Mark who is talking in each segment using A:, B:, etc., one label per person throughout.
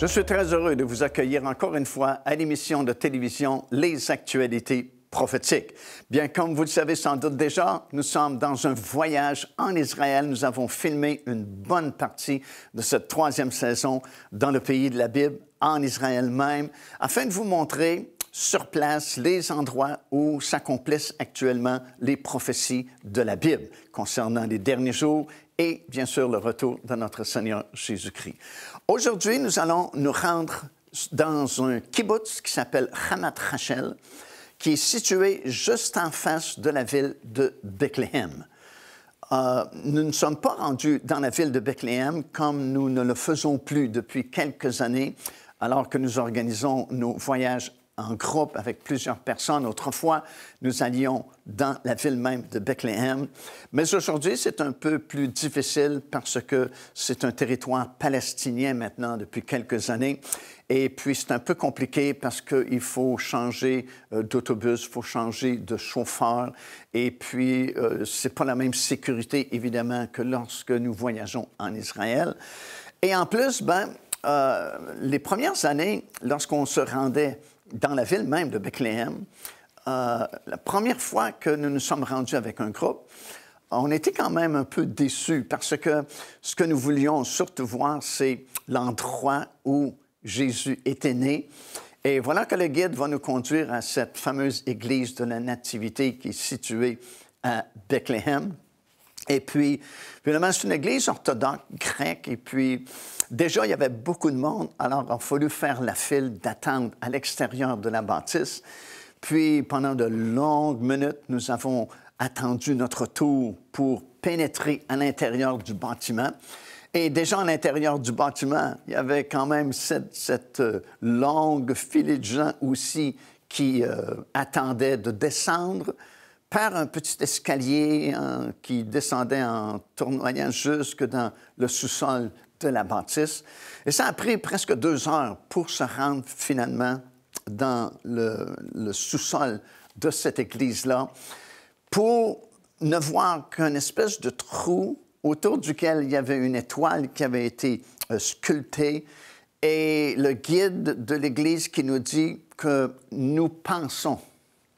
A: Je suis très heureux de vous accueillir encore une fois à l'émission de télévision Les Actualités prophétiques. Bien, comme vous le savez sans doute déjà, nous sommes dans un voyage en Israël. Nous avons filmé une bonne partie de cette troisième saison dans le pays de la Bible, en Israël même, afin de vous montrer sur place les endroits où s'accomplissent actuellement les prophéties de la Bible concernant les derniers jours et, bien sûr, le retour de notre Seigneur Jésus-Christ. Aujourd'hui, nous allons nous rendre dans un kibbutz qui s'appelle Hamat Rachel, qui est situé juste en face de la ville de Bethléem. Nous ne sommes pas rendus dans la ville de Bethléem comme nous ne le faisons plus depuis quelques années, alors que nous organisons nos voyages en groupe avec plusieurs personnes. Autrefois, nous allions dans la ville même de Bethléem. Mais aujourd'hui, c'est un peu plus difficile parce que c'est un territoire palestinien maintenant depuis quelques années. Et puis, c'est un peu compliqué parce qu'il faut changer d'autobus, il faut changer de chauffeur. Et puis, c'est pas la même sécurité, évidemment, que lorsque nous voyageons en Israël. Et en plus, les premières années, lorsqu'on se rendait dans la ville même de Bethléem, la première fois que nous nous sommes rendus avec un groupe, on était quand même un peu déçus parce que ce que nous voulions surtout voir, c'est l'endroit où Jésus était né. Et voilà que le guide va nous conduire à cette fameuse église de la Nativité qui est située à Bethléem. Et puis, finalement, c'est une église orthodoxe grecque. Et puis, déjà, il y avait beaucoup de monde. Alors, il a fallu faire la file d'attente à l'extérieur de la bâtisse. Puis, pendant de longues minutes, nous avons attendu notre tour pour pénétrer à l'intérieur du bâtiment. Et déjà, à l'intérieur du bâtiment, il y avait quand même cette longue filée de gens aussi qui attendaient de descendre par un petit escalier qui descendait en tournoyant jusque dans le sous-sol de la bâtisse. Et ça a pris presque 2 heures pour se rendre finalement dans le sous-sol de cette église-là, pour ne voir qu'une espèce de trou autour duquel il y avait une étoile qui avait été sculptée, et le guide de l'église qui nous dit que nous pensons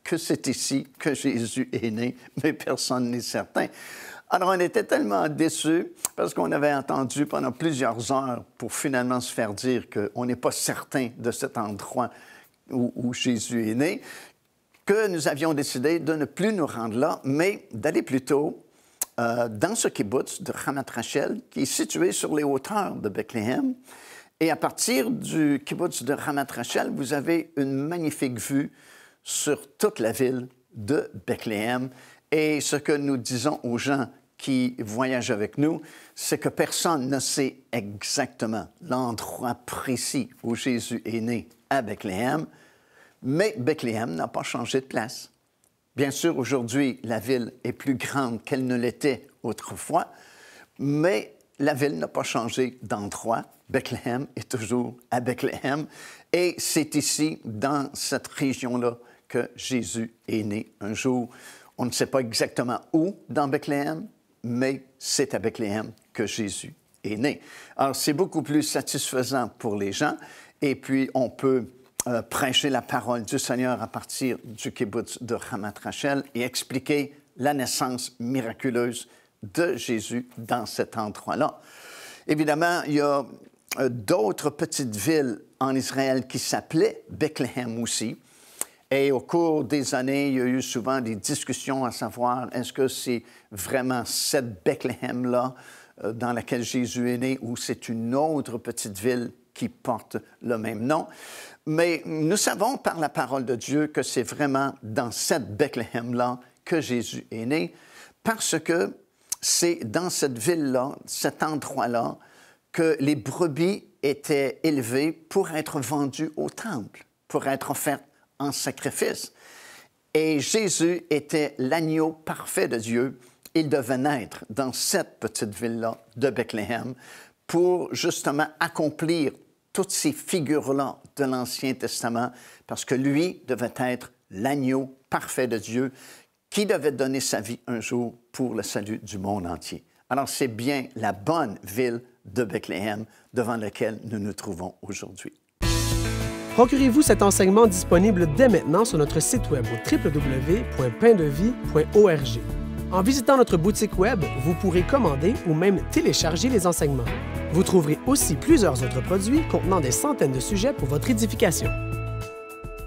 A: que c'est ici que Jésus est né, mais personne n'est certain. Alors, on était tellement déçus parce qu'on avait attendu pendant plusieurs heures pour finalement se faire dire qu'on n'est pas certain de cet endroit où Jésus est né, que nous avions décidé de ne plus nous rendre là, mais d'aller plutôt dans ce kibbutz de Hamat Rachel, qui est situé sur les hauteurs de Bethléem. Et à partir du kibbutz de Hamat Rachel, vous avez une magnifique vue sur toute la ville de Bethléem. Et ce que nous disons aux gens qui voyagent avec nous, c'est que personne ne sait exactement l'endroit précis où Jésus est né à Bethléem, mais Bethléem n'a pas changé de place. Bien sûr, aujourd'hui, la ville est plus grande qu'elle ne l'était autrefois, mais la ville n'a pas changé d'endroit. Bethléem est toujours à Bethléem, et c'est ici, dans cette région-là, que Jésus est né un jour. On ne sait pas exactement où dans Bethléem, mais c'est à Bethléem que Jésus est né. Alors, c'est beaucoup plus satisfaisant pour les gens, et puis on peut prêcher la parole du Seigneur à partir du kibbutz de Hamat Rachel et expliquer la naissance miraculeuse de Jésus dans cet endroit-là. Évidemment, il y a d'autres petites villes en Israël qui s'appelaient Bethléem aussi. Et au cours des années, il y a eu souvent des discussions à savoir est-ce que c'est vraiment cette Bethléem-là dans laquelle Jésus est né ou c'est une autre petite ville qui porte le même nom. Mais nous savons par la parole de Dieu que c'est vraiment dans cette Bethléem-là que Jésus est né, parce que c'est dans cette ville-là, cet endroit-là, que les brebis étaient élevées pour être vendues au temple, pour être offertes en sacrifice. Et Jésus était l'agneau parfait de Dieu. Il devait naître dans cette petite ville-là de Bethléem pour justement accomplir toutes ces figures-là de l'Ancien Testament, parce que lui devait être l'agneau parfait de Dieu qui devait donner sa vie un jour pour le salut du monde entier. Alors, c'est bien la bonne ville de Bethléem devant lequel nous nous trouvons aujourd'hui.
B: Procurez-vous cet enseignement disponible dès maintenant sur notre site web au www.paindevie.org. En visitant notre boutique web, vous pourrez commander ou même télécharger les enseignements. Vous trouverez aussi plusieurs autres produits contenant des centaines de sujets pour votre édification.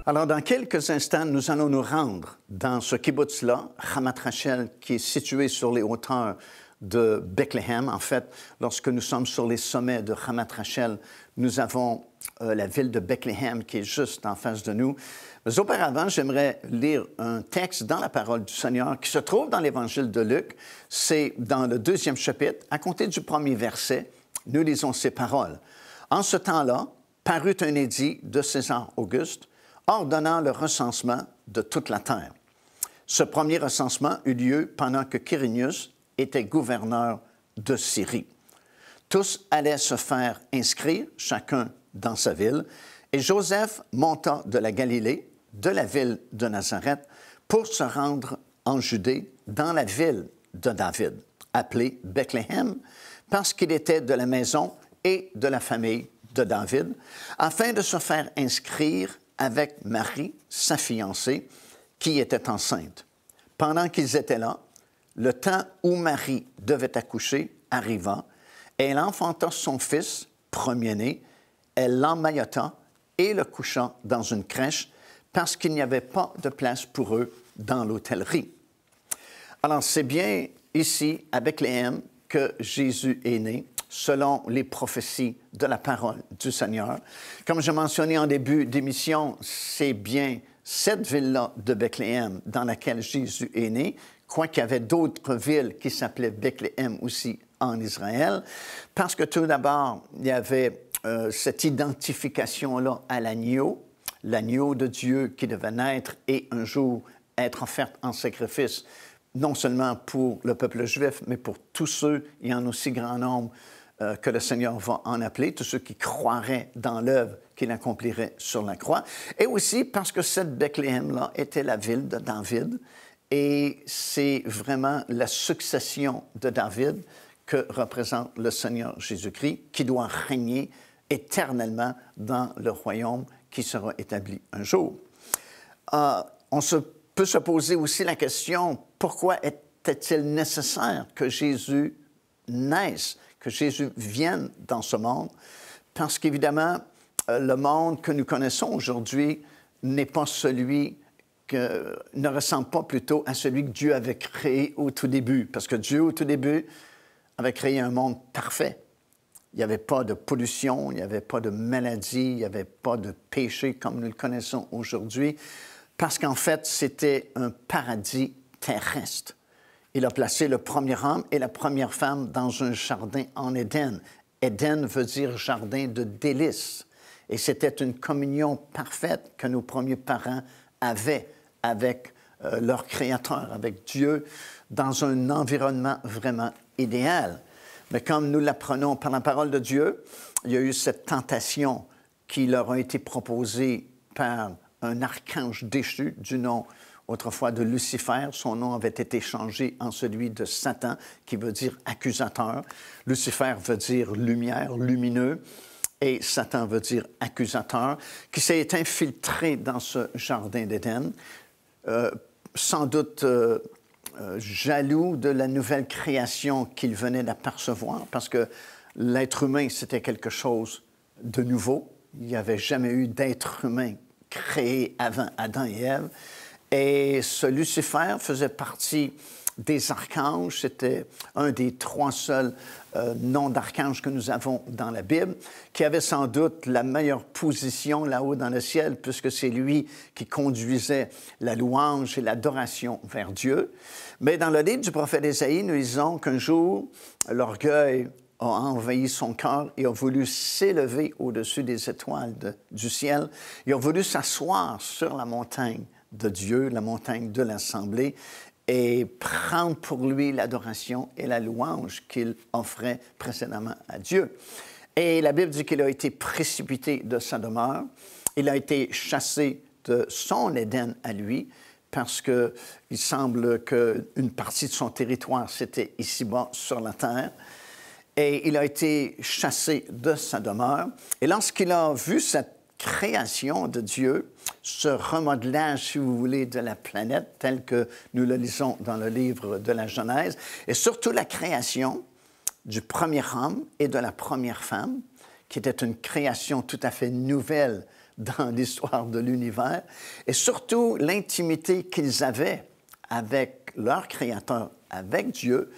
A: Alors, dans quelques instants, nous allons nous rendre dans ce kibbutz-là, Ramat Rachel, qui est situé sur les hauteurs de Bethléem. En fait, lorsque nous sommes sur les sommets de Ramat Rachel, nous avons la ville de Bethléem qui est juste en face de nous. Mais auparavant, j'aimerais lire un texte dans la parole du Seigneur qui se trouve dans l'Évangile de Luc. C'est dans le 2e chapitre, à compter du 1er verset, nous lisons ces paroles. « En ce temps-là, parut un édit de César Auguste, ordonnant le recensement de toute la terre. Ce premier recensement eut lieu pendant que Quirinius était gouverneur de Syrie. Tous allaient se faire inscrire, chacun dans sa ville, et Joseph monta de la Galilée, de la ville de Nazareth, pour se rendre en Judée, dans la ville de David, appelée Bethléem, parce qu'il était de la maison et de la famille de David, afin de se faire inscrire avec Marie, sa fiancée, qui était enceinte. Pendant qu'ils étaient là, le temps où Marie devait accoucher arriva, et elle enfanta son fils, premier-né, elle l'emmaillota et le coucha dans une crèche, parce qu'il n'y avait pas de place pour eux dans l'hôtellerie. Alors, c'est bien ici, à Bethléem, que Jésus est né, selon les prophéties de la parole du Seigneur. Comme je mentionnais en début d'émission, c'est bien cette ville-là de Bethléem dans laquelle Jésus est né, quoiqu'il y avait d'autres villes qui s'appelaient Bethléem aussi en Israël, parce que tout d'abord, il y avait cette identification-là à l'agneau de Dieu qui devait naître et un jour être offert en sacrifice, non seulement pour le peuple juif, mais pour tous ceux, il y en a aussi grand nombre que le Seigneur va en appeler, tous ceux qui croiraient dans l'œuvre qu'il accomplirait sur la croix. Et aussi parce que cette Bethléem-là était la ville de David, et c'est vraiment la succession de David que représente le Seigneur Jésus-Christ, qui doit régner éternellement dans le royaume qui sera établi un jour. Peut se poser aussi la question, pourquoi était-il nécessaire que Jésus naisse, que Jésus vienne dans ce monde? Parce qu'évidemment, le monde que nous connaissons aujourd'hui n'est pas celui ne ressemble pas plutôt à celui que Dieu avait créé au tout début. Parce que Dieu, au tout début, avait créé un monde parfait. Il n'y avait pas de pollution, il n'y avait pas de maladie, il n'y avait pas de péché comme nous le connaissons aujourd'hui. Parce qu'en fait, c'était un paradis terrestre. Il a placé le premier homme et la première femme dans un jardin en Éden. Éden veut dire jardin de délices. Et c'était une communion parfaite que nos premiers parents avaient avec leur Créateur, avec Dieu, dans un environnement vraiment idéal. Mais comme nous l'apprenons par la parole de Dieu, il y a eu cette tentation qui leur a été proposée par un archange déchu du nom autrefois de Lucifer. Son nom avait été changé en celui de Satan, qui veut dire accusateur. Lucifer veut dire lumière, lumineux, et Satan veut dire accusateur, qui s'est infiltré dans ce jardin d'Éden, sans doute jaloux de la nouvelle création qu'il venait d'apercevoir, parce que l'être humain, c'était quelque chose de nouveau. Il n'y avait jamais eu d'être humain créé avant Adam et Ève. Et ce Lucifer faisait partie des archanges. C'était un des 3 seuls noms d'archanges que nous avons dans la Bible, qui avait sans doute la meilleure position là-haut dans le ciel, puisque c'est lui qui conduisait la louange et l'adoration vers Dieu. Mais dans le livre du prophète Ésaïe, nous lisons qu'un jour, l'orgueil a envahi son cœur et a voulu s'élever au-dessus des étoiles du ciel. Il a voulu s'asseoir sur la montagne de Dieu, la montagne de l'Assemblée, et prendre pour lui l'adoration et la louange qu'il offrait précédemment à Dieu. Et la Bible dit qu'il a été précipité de sa demeure, il a été chassé de son Éden à lui, parce qu'il semble qu'une partie de son territoire, c'était ici-bas sur la terre. et il a été chassé de sa demeure. Et lorsqu'il a vu cette création de Dieu, ce remodelage, si vous voulez, de la planète, tel que nous le lisons dans le livre de la Genèse, et surtout la création du premier homme et de la première femme, qui était une création tout à fait nouvelle dans l'histoire de l'univers, et surtout l'intimité qu'ils avaient avec leur Créateur, avec Dieu,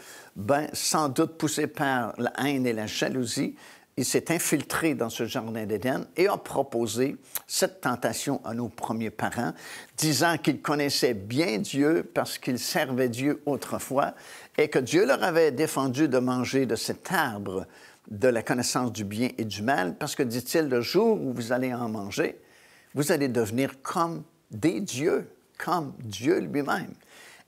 A: sans doute poussé par la haine et la jalousie, il s'est infiltré dans ce jardin d'Éden et a proposé cette tentation à nos premiers parents, disant qu'ils connaissaient bien Dieu parce qu'ils servaient Dieu autrefois et que Dieu leur avait défendu de manger de cet arbre de la connaissance du bien et du mal, parce que, dit-il, le jour où vous allez en manger, vous allez devenir comme des dieux, comme Dieu lui-même.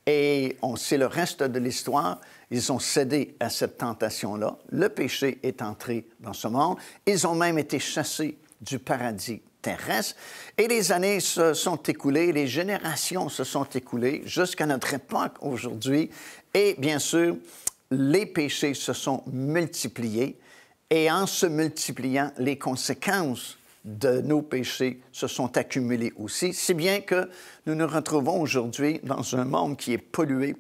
A: Et on sait le reste de l'histoire, ils ont cédé à cette tentation-là. Le péché est entré dans ce monde. Ils ont même été chassés du paradis terrestre. Et les années se sont écoulées, les générations se sont écoulées jusqu'à notre époque aujourd'hui. Et bien sûr, les péchés se sont multipliés. Et en se multipliant, les conséquences de nos péchés se sont accumulés aussi, si bien que nous nous retrouvons aujourd'hui dans un monde qui est pollué,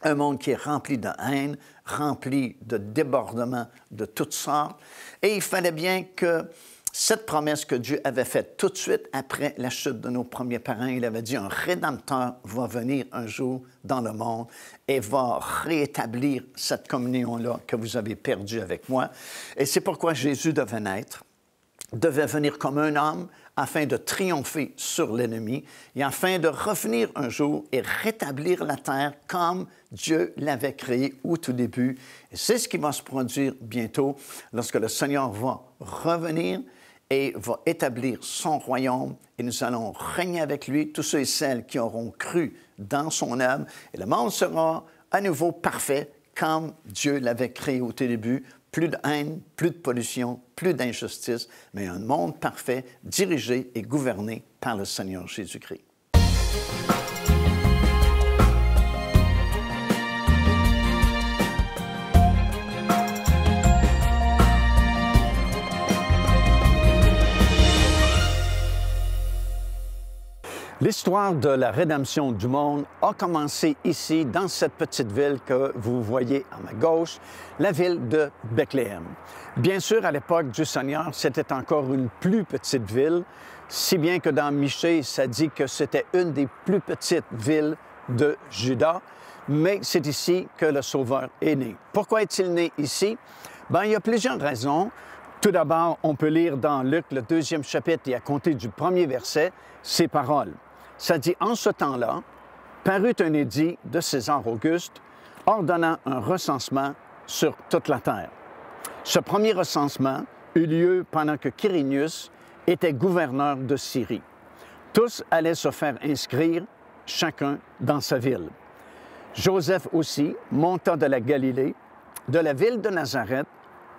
A: un monde qui est rempli de haine, rempli de débordements de toutes sortes. Et il fallait bien que cette promesse que Dieu avait faite tout de suite après la chute de nos premiers parents, il avait dit, un Rédempteur va venir un jour dans le monde et va rétablir cette communion-là que vous avez perdue avec moi. Et c'est pourquoi Jésus devait naître, devait venir comme un homme afin de triompher sur l'ennemi et afin de revenir un jour et rétablir la terre comme Dieu l'avait créée au tout début. Et c'est ce qui va se produire bientôt lorsque le Seigneur va revenir et va établir son royaume et nous allons régner avec lui, tous ceux et celles qui auront cru dans son œuvre. Et le monde sera à nouveau parfait comme Dieu l'avait créé au tout début. Plus de haine, plus de pollution, plus d'injustice, mais un monde parfait, dirigé et gouverné par le Seigneur Jésus-Christ. L'histoire de la rédemption du monde a commencé ici, dans cette petite ville que vous voyez à ma gauche, la ville de Bethléem. Bien sûr, à l'époque du Seigneur, c'était encore une plus petite ville, si bien que dans Michée, ça dit que c'était une des plus petites villes de Juda, mais c'est ici que le Sauveur est né. Pourquoi est-il né ici? Bien, il y a plusieurs raisons. Tout d'abord, on peut lire dans Luc, le 2e chapitre, et à compter du 1er verset, ces paroles. Ça dit, en ce temps-là, parut un édit de César Auguste ordonnant un recensement sur toute la terre. Ce premier recensement eut lieu pendant que Quirinius était gouverneur de Syrie. Tous allaient se faire inscrire, chacun dans sa ville. Joseph aussi monta de la Galilée, de la ville de Nazareth,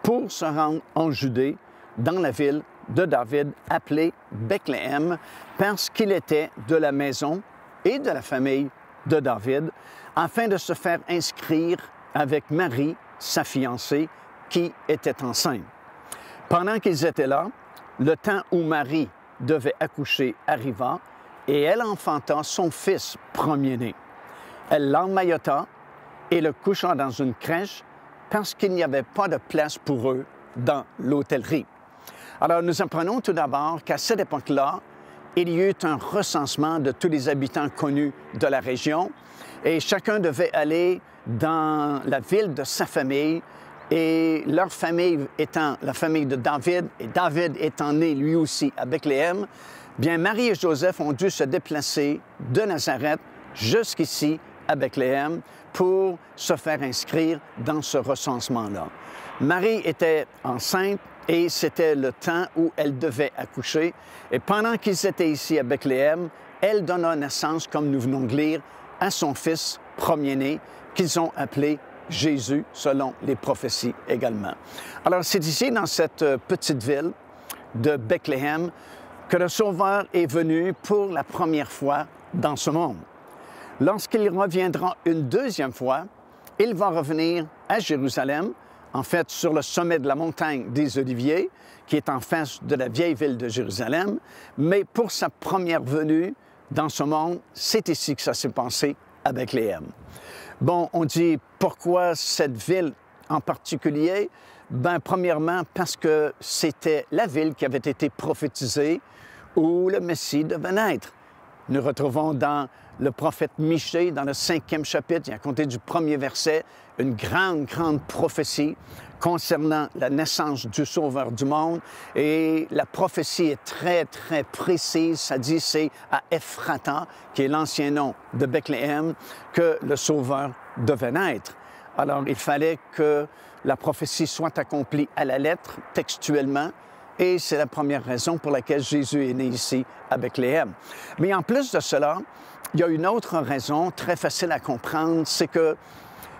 A: pour se rendre en Judée, dans la ville de David, appelée Bethléem, parce qu'il était de la maison et de la famille de David, afin de se faire inscrire avec Marie, sa fiancée, qui était enceinte. Pendant qu'ils étaient là, le temps où Marie devait accoucher arriva, et elle enfanta son fils premier-né. Elle l'emmaillota et le coucha dans une crèche, parce qu'il n'y avait pas de place pour eux dans l'hôtellerie. Alors, nous apprenons tout d'abord qu'à cette époque-là, il y eut un recensement de tous les habitants connus de la région et chacun devait aller dans la ville de sa famille et leur famille étant la famille de David et David étant né lui aussi à Bethléem, bien Marie et Joseph ont dû se déplacer de Nazareth jusqu'ici à Bethléem pour se faire inscrire dans ce recensement-là. Marie était enceinte et c'était le temps où elle devait accoucher. Et pendant qu'ils étaient ici à Bethléem, elle donna naissance, comme nous venons de lire, à son fils premier-né, qu'ils ont appelé Jésus, selon les prophéties également. Alors, c'est ici, dans cette petite ville de Bethléem, que le Sauveur est venu pour la première fois dans ce monde. Lorsqu'il reviendra une deuxième fois, il va revenir à Jérusalem en fait, sur le sommet de la montagne des Oliviers, qui est en face de la vieille ville de Jérusalem. Mais pour sa première venue dans ce monde, c'est ici que ça s'est passé à Bethléem. Bon, on dit pourquoi cette ville en particulier? Bien, premièrement, parce que c'était la ville qui avait été prophétisée où le Messie devait naître. Nous retrouvons dans le prophète Michée, dans le 5e chapitre, à compter du 1er verset, une grande prophétie concernant la naissance du Sauveur du monde. Et la prophétie est très précise. Ça dit c'est à Ephrata, qui est l'ancien nom de Bethléem, que le Sauveur devait naître. Alors, il fallait que la prophétie soit accomplie à la lettre, textuellement, et c'est la première raison pour laquelle Jésus est né ici, à Bethléem. Mais en plus de cela, il y a une autre raison très facile à comprendre, c'est que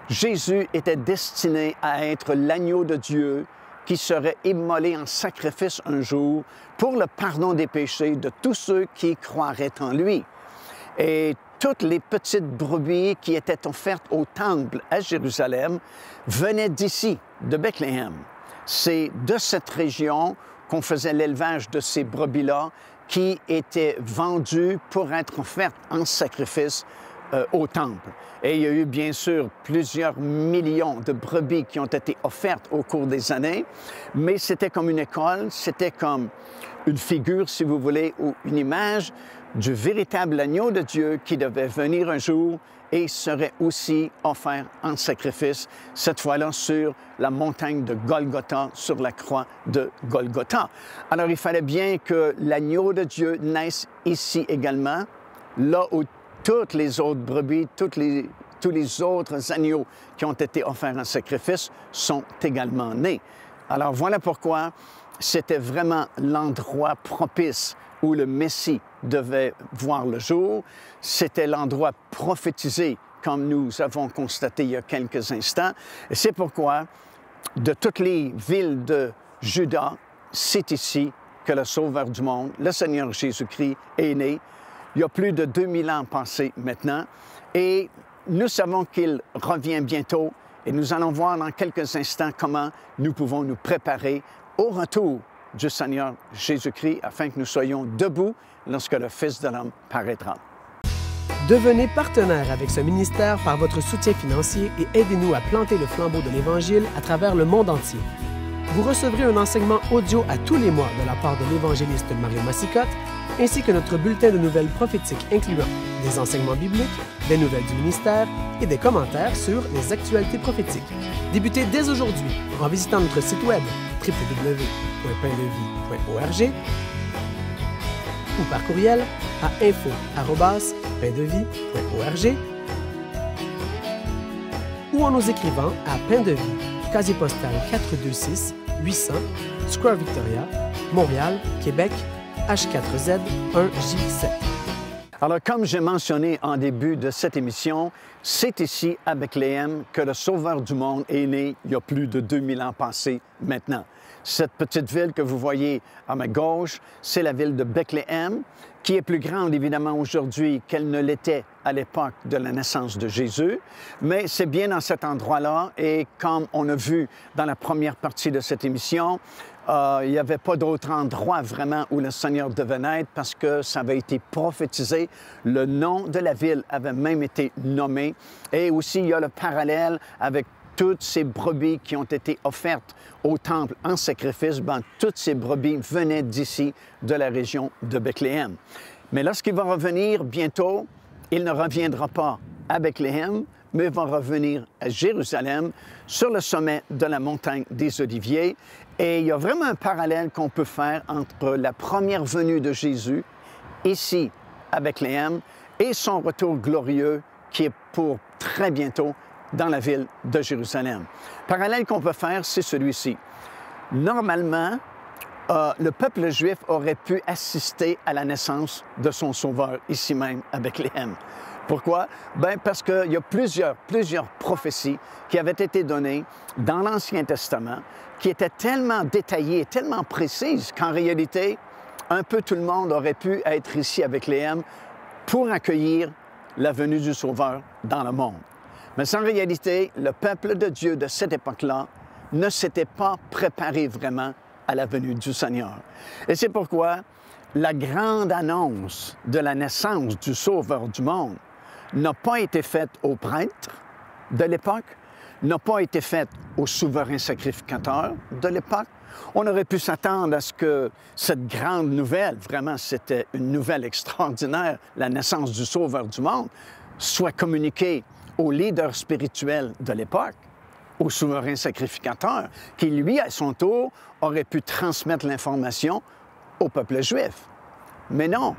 A: Jésus était destiné à être l'agneau de Dieu qui serait immolé en sacrifice un jour pour le pardon des péchés de tous ceux qui croiraient en lui. Et toutes les petites brebis qui étaient offertes au temple à Jérusalem venaient d'ici, de Bethléem. C'est de cette région qu'on faisait l'élevage de ces brebis-là qui étaient vendues pour être offertes en sacrifice au temple. Et il y a eu bien sûr plusieurs millions de brebis qui ont été offertes au cours des années, mais c'était comme une école, c'était comme une figure, si vous voulez, ou une image du véritable agneau de Dieu qui devait venir un jour et serait aussi offert en sacrifice, cette fois-là sur la montagne de Golgotha, sur la croix de Golgotha. Alors, il fallait bien que l'agneau de Dieu naisse ici également, là où toutes les autres brebis, tous les autres agneaux qui ont été offerts en sacrifice sont également nés. Alors, voilà pourquoi c'était vraiment l'endroit propice où le Messie devait voir le jour. C'était l'endroit prophétisé, comme nous avons constaté il y a quelques instants. Et c'est pourquoi, de toutes les villes de Juda, c'est ici que le Sauveur du monde, le Seigneur Jésus-Christ, est né. Il y a plus de 2000 ans passés maintenant. Et nous savons qu'il revient bientôt. Et nous allons voir dans quelques instants comment nous pouvons nous préparer au retour du Seigneur Jésus-Christ afin que nous soyons debout lorsque le Fils de l'homme paraîtra.
B: Devenez partenaire avec ce ministère par votre soutien financier et aidez-nous à planter le flambeau de l'Évangile à travers le monde entier. Vous recevrez un enseignement audio à tous les mois de la part de l'évangéliste Mario Massicotte, ainsi que notre bulletin de nouvelles prophétiques incluant des enseignements bibliques, des nouvelles du ministère et des commentaires sur les actualités prophétiques. Débutez dès aujourd'hui en visitant notre site web www.paindevie.org ou par courriel à info@paindevie.org ou en nous écrivant à Pain de Vie, casier postal 426 800, Square Victoria, Montréal, Québec, H4Z 1J7.
A: Alors, comme j'ai mentionné en début de cette émission, c'est ici, à Bethléem, que le Sauveur du monde est né il y a plus de 2000 ans passés maintenant. Cette petite ville que vous voyez à ma gauche, c'est la ville de Bethléem, qui est plus grande, évidemment, aujourd'hui qu'elle ne l'était à l'époque de la naissance de Jésus. Mais c'est bien dans cet endroit-là, et comme on a vu dans la première partie de cette émission, il n'y avait pas d'autre endroit vraiment où le Seigneur devait naître parce que ça avait été prophétisé. Le nom de la ville avait même été nommé. Et aussi, il y a le parallèle avec toutes ces brebis qui ont été offertes au temple en sacrifice. Ben, toutes ces brebis venaient d'ici, de la région de Bethléem. Mais lorsqu'il va revenir bientôt, il ne reviendra pas à Bethléem, mais il va revenir à Jérusalem, sur le sommet de la montagne des Oliviers. Et il y a vraiment un parallèle qu'on peut faire entre la première venue de Jésus, ici, à Bethléem, et son retour glorieux, qui est pour très bientôt dans la ville de Jérusalem. Parallèle qu'on peut faire, c'est celui-ci. Normalement, le peuple juif aurait pu assister à la naissance de son Sauveur, ici même, à Bethléem. Pourquoi? Bien, parce qu'il y a plusieurs prophéties qui avaient été données dans l'Ancien Testament, qui étaient tellement détaillées, tellement précises, qu'en réalité, un peu tout le monde aurait pu être ici à Bethléem pour accueillir la venue du Sauveur dans le monde. Mais en réalité, le peuple de Dieu de cette époque-là ne s'étaient pas préparés vraiment à la venue du Seigneur. Et c'est pourquoi la grande annonce de la naissance du Sauveur du monde n'a pas été faite aux prêtres de l'époque, n'a pas été faite aux souverains sacrificateurs de l'époque. On aurait pu s'attendre à ce que cette grande nouvelle, vraiment c'était une nouvelle extraordinaire, la naissance du Sauveur du monde, soit communiquée aux leaders spirituels de l'époque, aux souverains sacrificateurs, qui, lui, à son tour, aurait pu transmettre l'information au peuple juif. Mais non,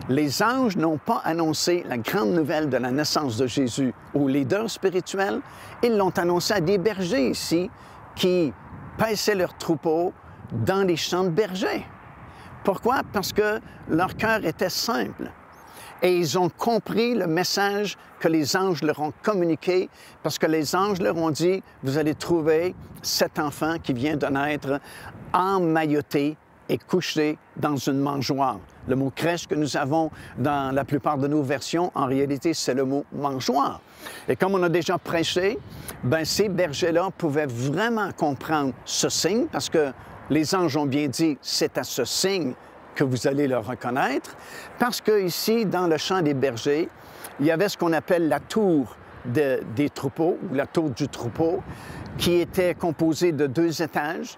A: les anges n'ont pas annoncé la grande nouvelle de la naissance de Jésus aux leaders spirituels, ils l'ont annoncé à des bergers ici qui paissaient leurs troupeaux dans les champs de bergers. Pourquoi? Parce que leur cœur était simple. Et ils ont compris le message que les anges leur ont communiqué, parce que les anges leur ont dit, vous allez trouver cet enfant qui vient de naître emmailloté et couché dans une mangeoire. Le mot crèche que nous avons dans la plupart de nos versions, en réalité, c'est le mot mangeoire. Et comme on a déjà prêché, bien, ces bergers-là pouvaient vraiment comprendre ce signe, parce que les anges ont bien dit, c'est à ce signe que vous allez le reconnaître, parce qu'ici, dans le champ des bergers, il y avait ce qu'on appelle la tour des troupeaux, ou la tour du troupeau, qui était composée de 2 étages.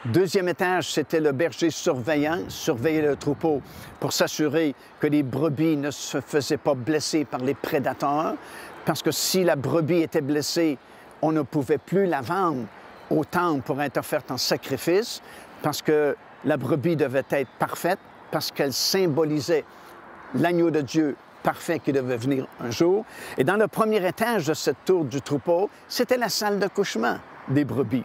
A: Deuxième étage, c'était le berger surveillant, surveiller le troupeau pour s'assurer que les brebis ne se faisaient pas blesser par les prédateurs, parce que si la brebis était blessée, on ne pouvait plus la vendre au temple pour être offerte en sacrifice, parce que la brebis devait être parfaite, parce qu'elle symbolisait l'agneau de Dieu parfait qui devait venir un jour. Et dans le premier étage de cette tour du troupeau, c'était la salle de couchement des brebis.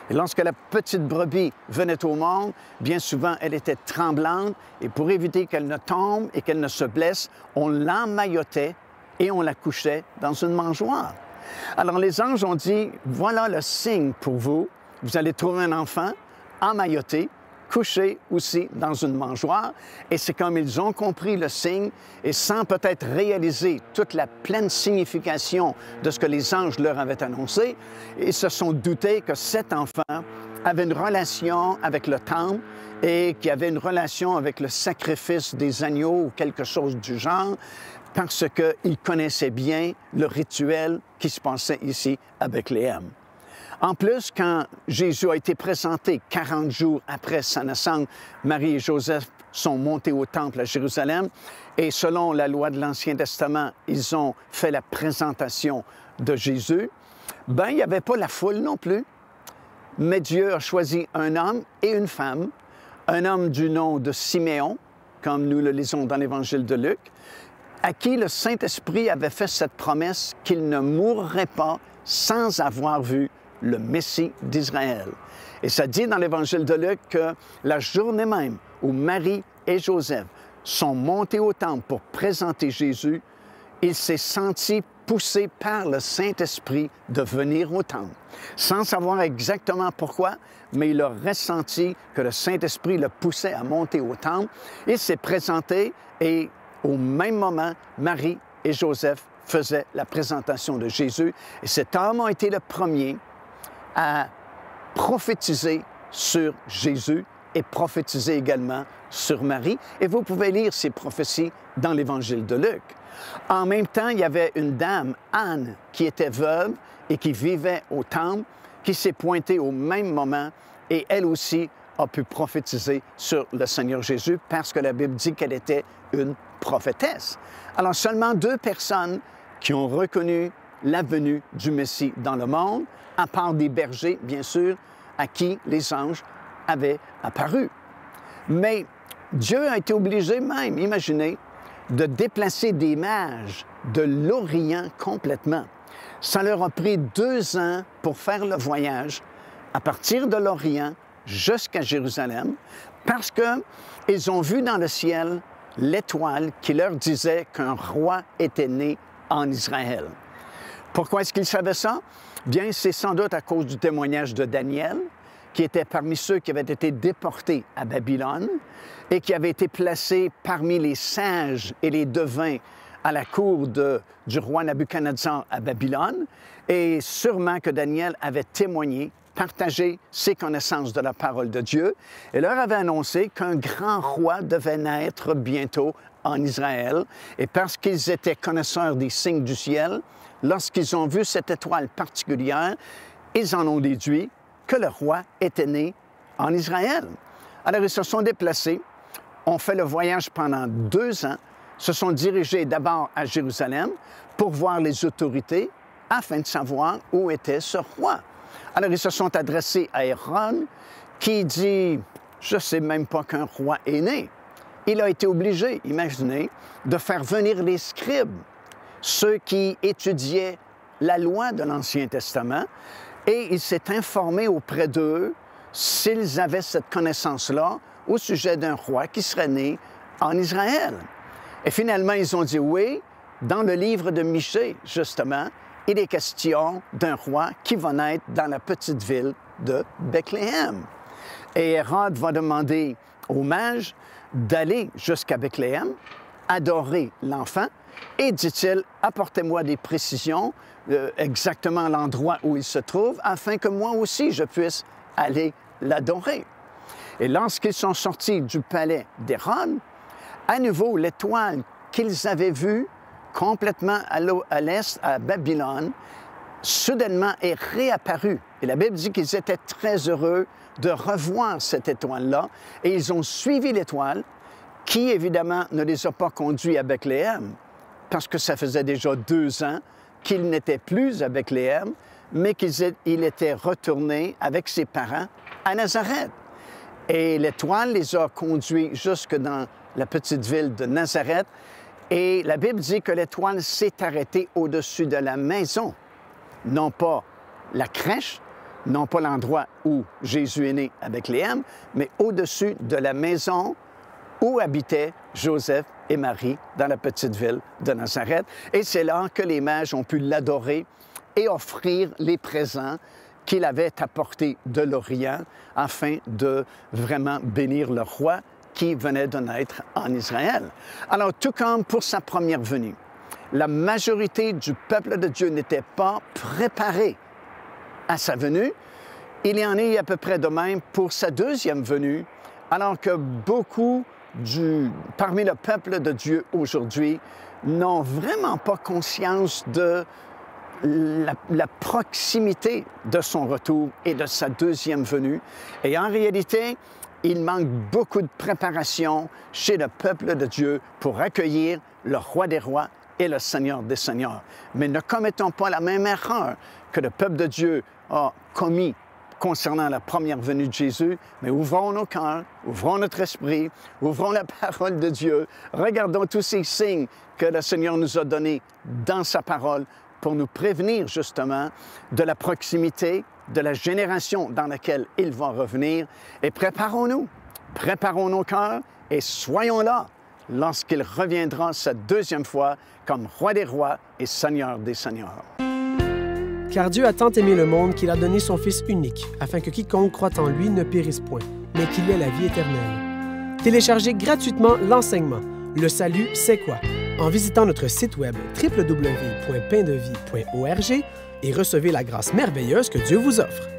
A: Et lorsque la petite brebis venait au monde, bien souvent, elle était tremblante, et pour éviter qu'elle ne tombe et qu'elle ne se blesse, on l'emmaillotait et on la couchait dans une mangeoire. Alors les anges ont dit, voilà le signe pour vous, vous allez trouver un enfant emmailloté, couché aussi dans une mangeoire, et c'est comme ils ont compris le signe, et sans peut-être réaliser toute la pleine signification de ce que les anges leur avaient annoncé, ils se sont doutés que cet enfant avait une relation avec le temple et qu'il avait une relation avec le sacrifice des agneaux ou quelque chose du genre, parce qu'il connaissait bien le rituel qui se passait ici à Bethléem. En plus, quand Jésus a été présenté 40 jours après sa naissance, Marie et Joseph sont montés au temple à Jérusalem et selon la loi de l'Ancien Testament, ils ont fait la présentation de Jésus. Bien, il n'y avait pas la foule non plus, mais Dieu a choisi un homme et une femme, un homme du nom de Siméon, comme nous le lisons dans l'Évangile de Luc, à qui le Saint-Esprit avait fait cette promesse qu'il ne mourrait pas sans avoir vu le Messie d'Israël. Et ça dit dans l'Évangile de Luc que la journée même où Marie et Joseph sont montés au temple pour présenter Jésus, il s'est senti poussé par le Saint-Esprit de venir au temple. Sans savoir exactement pourquoi, mais il a ressenti que le Saint-Esprit le poussait à monter au temple. Il s'est présenté et au même moment, Marie et Joseph faisaient la présentation de Jésus. Et cet homme a été le premier à prophétiser sur Jésus et prophétiser également sur Marie. Et vous pouvez lire ces prophéties dans l'Évangile de Luc. En même temps, il y avait une dame, Anne, qui était veuve et qui vivait au temple, qui s'est pointée au même moment et elle aussi a pu prophétiser sur le Seigneur Jésus parce que la Bible dit qu'elle était une prophétesse. Alors, seulement 2 personnes qui ont reconnu la venue du Messie dans le monde, à part des bergers, bien sûr, à qui les anges avaient apparu. Mais Dieu a été obligé même, imaginez, de déplacer des mages de l'Orient complètement. Ça leur a pris 2 ans pour faire le voyage à partir de l'Orient jusqu'à Jérusalem, parce qu'ils ont vu dans le ciel l'étoile qui leur disait qu'un roi était né en Israël. Pourquoi est-ce qu'ils savaient ça? Bien, c'est sans doute à cause du témoignage de Daniel, qui était parmi ceux qui avaient été déportés à Babylone et qui avaient été placés parmi les sages et les devins à la cour du roi Nabuchodonosor à Babylone. Et sûrement que Daniel avait témoigné partager ses connaissances de la parole de Dieu et leur avait annoncé qu'un grand roi devait naître bientôt en Israël. Et parce qu'ils étaient connaisseurs des signes du ciel, lorsqu'ils ont vu cette étoile particulière, ils en ont déduit que le roi était né en Israël. Alors, ils se sont déplacés, ont fait le voyage pendant 2 ans, se sont dirigés d'abord à Jérusalem pour voir les autorités afin de savoir où était ce roi. Alors, ils se sont adressés à Hérode, qui dit « Je ne sais même pas qu'un roi est né ». Il a été obligé, imaginez, de faire venir les scribes, ceux qui étudiaient la loi de l'Ancien Testament, et il s'est informé auprès d'eux s'ils avaient cette connaissance-là au sujet d'un roi qui serait né en Israël. Et finalement, ils ont dit oui. Dans le livre de Michée, justement, il est question d'un roi qui va naître dans la petite ville de Bethléem. Et Hérode va demander aux mages d'aller jusqu'à Bethléem, adorer l'enfant, et dit-il, apportez-moi des précisions, exactement l'endroit où il se trouve, afin que moi aussi je puisse aller l'adorer. Et lorsqu'ils sont sortis du palais d'Hérode, à nouveau, l'étoile qu'ils avaient vue complètement à l'est, à Babylone, soudainement est réapparue. Et la Bible dit qu'ils étaient très heureux de revoir cette étoile-là, et ils ont suivi l'étoile, qui évidemment ne les a pas conduits à Bethléem, parce que ça faisait déjà 2 ans qu'il n'était plus à Bethléem, mais qu'il était retourné avec ses parents à Nazareth. Et l'étoile les a conduits jusque dans la petite ville de Nazareth. Et la Bible dit que l'étoile s'est arrêtée au-dessus de la maison, non pas la crèche, non pas l'endroit où Jésus est né à Bethléem, mais au-dessus de la maison où habitaient Joseph et Marie dans la petite ville de Nazareth. Et c'est là que les mages ont pu l'adorer et offrir les présents qu'il avait apportés de l'Orient afin de vraiment bénir le roi qui venait de naître en Israël. Alors, tout comme pour sa première venue, la majorité du peuple de Dieu n'était pas préparée à sa venue, il y en est à peu près de même pour sa deuxième venue, alors que beaucoup parmi le peuple de Dieu aujourd'hui n'ont vraiment pas conscience de la proximité de son retour et de sa deuxième venue. Et en réalité, il manque beaucoup de préparation chez le peuple de Dieu pour accueillir le roi des rois et le Seigneur des seigneurs. Mais ne commettons pas la même erreur que le peuple de Dieu a commis concernant la première venue de Jésus, mais ouvrons nos cœurs, ouvrons notre esprit, ouvrons la parole de Dieu, regardons tous ces signes que le Seigneur nous a donnés dans sa parole pour nous prévenir justement de la proximité de la génération dans laquelle il va revenir. Et préparons-nous, préparons nos cœurs et soyons là lorsqu'il reviendra sa deuxième fois comme roi des rois et seigneur des seigneurs.
B: Car Dieu a tant aimé le monde qu'il a donné son Fils unique, afin que quiconque croit en lui ne périsse point, mais qu'il ait la vie éternelle. Téléchargez gratuitement l'enseignement « Le salut, c'est quoi ?» en visitant notre site web www.paindevie.org et recevez la grâce merveilleuse que Dieu vous offre.